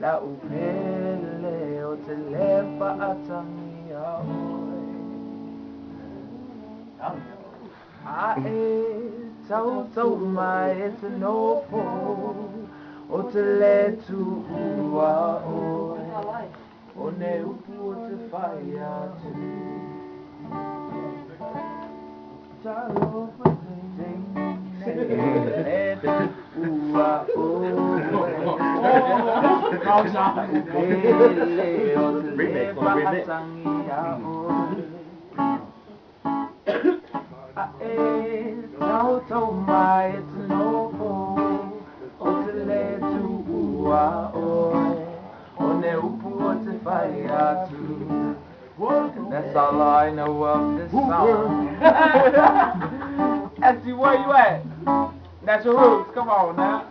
La upele otelefa atangia tau mai it's no po otele tu ua one upu te fire tu talo That's all I know of this song. Esty, where you at? That's your roots. Come on now.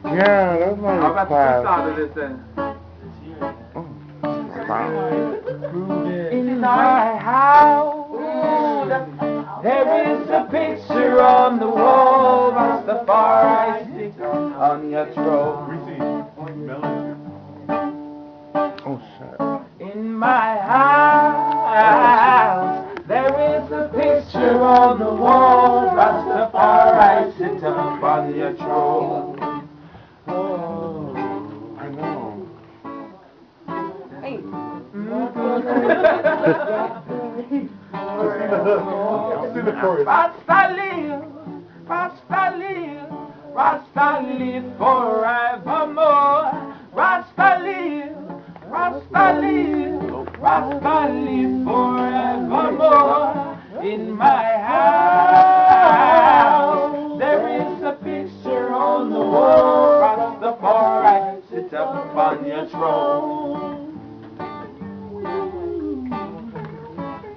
Yeah, that's my I'm about to class. freestyle this then. In my house, there is a picture on the wall. Rastafari stick on your throne. Oh, shit. In my house, there is a picture on the wall. Rastafari sit up on your throne. Oh, I know. Hey. Rasta live forevermore. Rasta live forevermore. In my house, there is a picture on the wall. Rastafari sit upon your throne.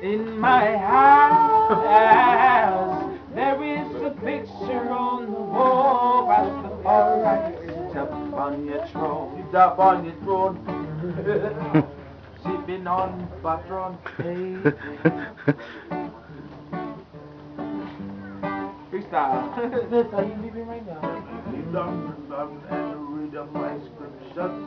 In my house, there is a picture on the wall. Rastafari sit upon your throne. Sit up on your throne. Sipping on patron. Hey. Freestyle. This how you living right now. Rhythm and rhythm my scriptures.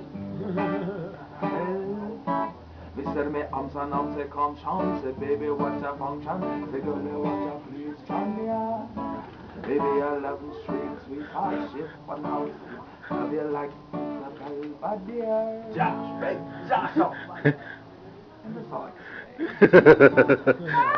Mr. Me arms and arms say come chance. Say baby what's a function? Say girl what's a please join me out. Baby I love you sweet heart shit. But now love you like a Belvedere. Josh, right? Josh. And that's all I can say.